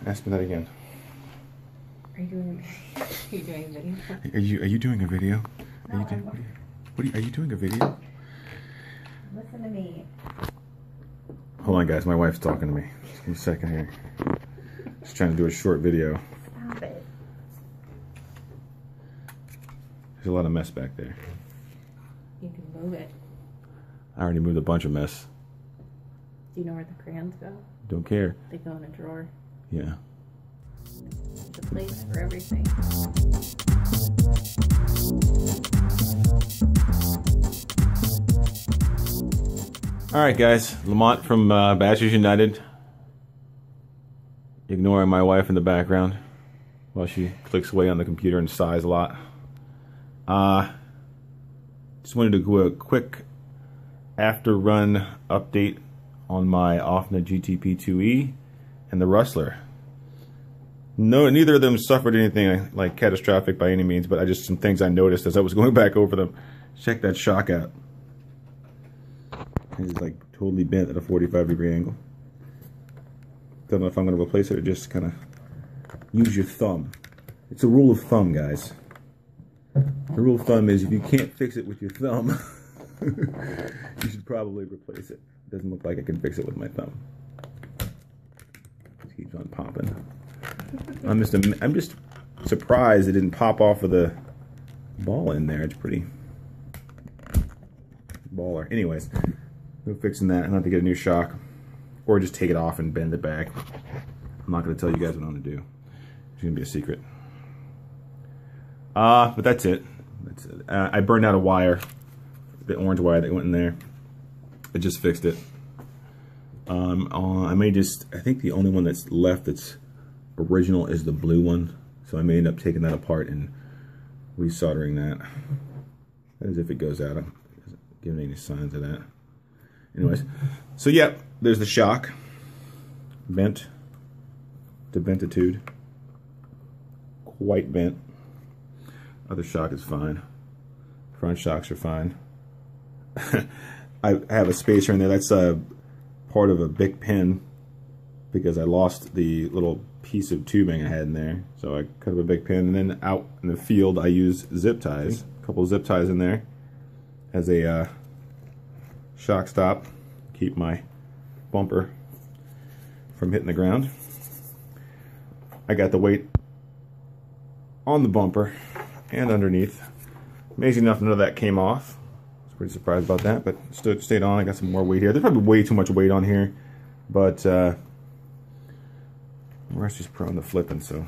Ask me that again. Are you doing a video? Are you doing a video? No, Are you doing a video? Listen to me. Hold on, guys. My wife's talking to me. Just give me a second here. Just trying to do a short video. Stop it. There's a lot of mess back there. You can move it. I already moved a bunch of mess. Do you know where the crayons go? Don't care. They go in a drawer. Yeah. It's a place for everything. Alright, guys. Lamont from Bachelors United. Ignoring my wife in the background while she clicks away on the computer and sighs a lot. Just wanted to do a quick after run update on my OFNA GTP2E and the Rustler. No, neither of them suffered anything like catastrophic by any means, but some things I noticed as I was going back over them. Check that shock out. It's like totally bent at a 45-degree angle. Don't know if I'm going to replace it or just kind of use your thumb. It's a rule of thumb, guys. The rule of thumb is if you can't fix it with your thumb, you should probably replace it. It doesn't look like I can fix it with my thumb. It keeps on popping. I'm just surprised it didn't pop off of the ball in there. It's pretty baller. Anyways, we're fixing that. I'm going to get a new shock, or just take it off and bend it back. I'm not going to tell you guys what I'm going to do. It's going to be a secret. But that's it. I burned out a wire, the orange wire that went in there. I just fixed it. I think the only one that's left that's original is the blue one, so I may end up taking that apart and resoldering that. As if it goes out. I'm not giving any signs of that. Anyways, so yeah, there's the shock. Bent to bentitude. Quite bent. Other shock is fine. Front shocks are fine. I have a spacer in there. That's part of a big pin because I lost the little piece of tubing I had in there. So I cut up a big pin, and then out in the field I use zip ties. A couple of zip ties in there as a shock stop. Keep my bumper from hitting the ground. I got the weight on the bumper and underneath. Amazing enough, none of that came off. I was pretty surprised about that, but stayed on. I got some more weight here. There's probably way too much weight on here, but Rusty's prone to flipping, so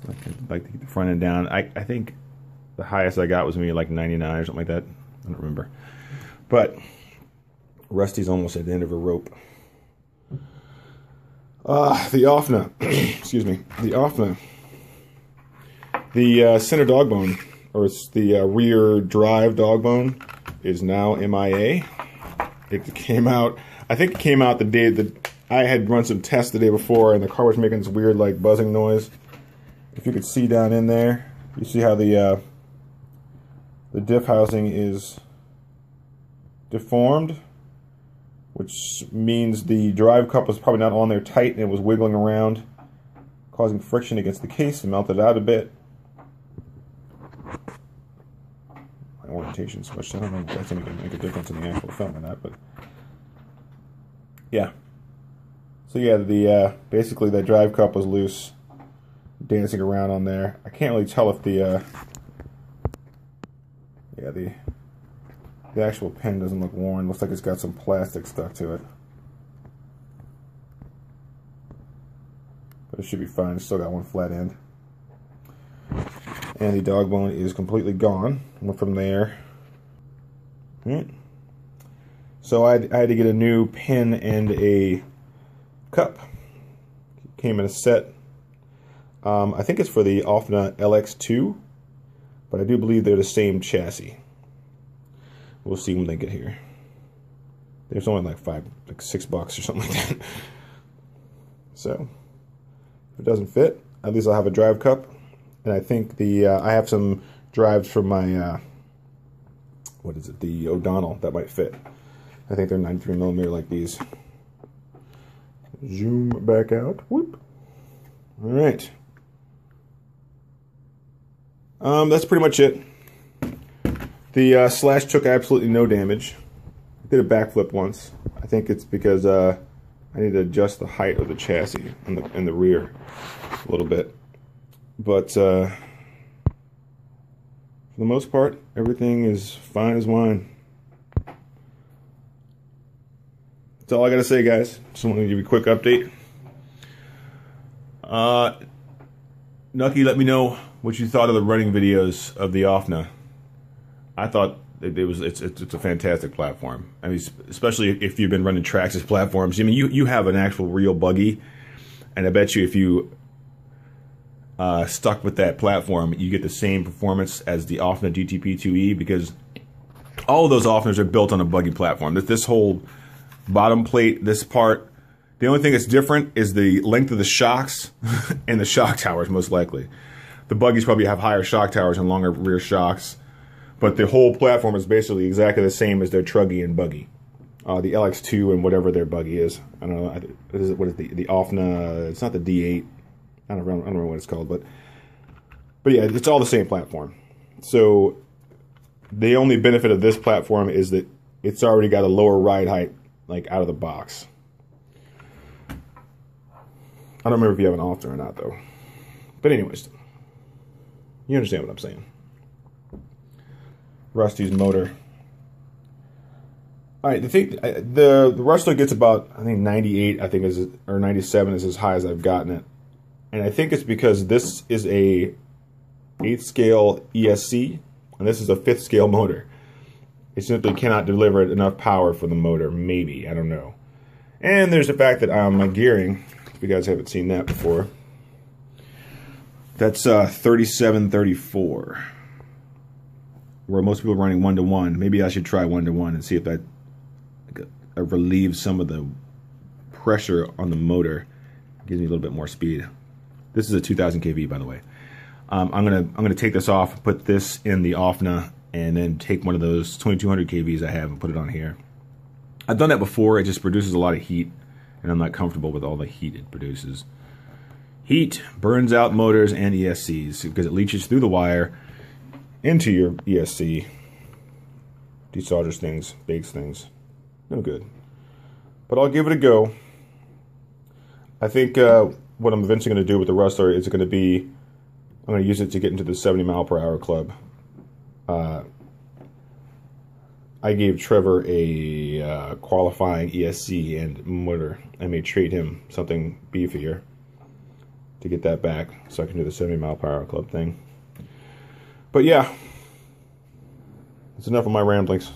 I like to keep the front end down. I think the highest I got was maybe like 99 or something like that. I don't remember. But Rusty's almost at the end of her rope. The OFNA, excuse me, the OFNA. The center dog bone, or it's the rear drive dog bone, is now MIA. It came out, I think it came out the day that I had run some tests the day before, and the car was making this weird like buzzing noise. If you could see down in there, you see how the diff housing is deformed, which means the drive cup was probably not on there tight and it was wiggling around, causing friction against the case and melted out a bit. My orientation switched. I don't know if that's going to make a difference in the actual film or not, but yeah. So yeah, basically that drive cup was loose, dancing around on there. I can't really tell if the actual pin doesn't look worn. Looks like it's got some plastic stuck to it. But it should be fine. It's still got one flat end. And the dog bone is completely gone. Went from there. So I had to get a new pin and a cup. Came in a set. I think it's for the OFNA LX2, but I do believe they're the same chassis. We'll see when they get here. There's only like $6 or something like that. So if it doesn't fit, at least I'll have a drive cup. And I think I have some drives from my what is it, the O'Donnell that might fit. I think they're 93 millimeter like these. Zoom back out. Whoop. All right. That's pretty much it. The slash took absolutely no damage. I did a backflip once. I think it's because I need to adjust the height of the chassis in the rear a little bit. But for the most part, everything is fine as wine. That's all I gotta say, guys. Just wanted to give you a quick update. Nucky, let me know what you thought of the running videos of the OFNA. I thought it's a fantastic platform. I mean, especially if you've been running Traxxas platforms. I mean, you have an actual real buggy, and I bet you if you stuck with that platform, you get the same performance as the OFNA DTP2E, because all of those OFNAs are built on a buggy platform. This whole bottom plate, this part, the only thing that's different is the length of the shocks and the shock towers, most likely. The buggies probably have higher shock towers and longer rear shocks, but the whole platform is basically exactly the same as their Truggy and buggy. The LX2 and whatever their buggy is. I don't know. What is the OFNA? It's not the D8. I don't remember what it's called, but yeah, it's all the same platform. So the only benefit of this platform is that it's already got a lower ride height, like out of the box. I don't remember if you have an OFNA or not, though. But anyways, you understand what I'm saying. Rusty's motor. All right, the Rustler gets about, I think 98, I think is, or 97 is as high as I've gotten it. And I think it's because this is a 8th scale ESC, and this is a 5th scale motor. It simply cannot deliver enough power for the motor, maybe, I don't know. And there's the fact that my gearing, if you guys haven't seen that before, that's 37-34, where most people are running 1-to-1. Maybe I should try 1-to-1 and see if that relieves some of the pressure on the motor, gives me a little bit more speed. This is a 2000 kV, by the way. I'm gonna take this off, put this in the OFNA, and then take one of those 2200 kVs I have and put it on here. I've done that before. It just produces a lot of heat, and I'm not comfortable with all the heat it produces. Heat burns out motors and ESCs because it leaches through the wire into your ESC, desolders things, bakes things. No good. But I'll give it a go. I think what I'm eventually going to do with the Rustler is going to be, I'm going to use it to get into the 70 mile per hour club. I gave Trevor a qualifying ESC and motor. I may trade him something beefier to get that back so I can do the 70 mile per hour club thing. But yeah, that's enough of my ramblings.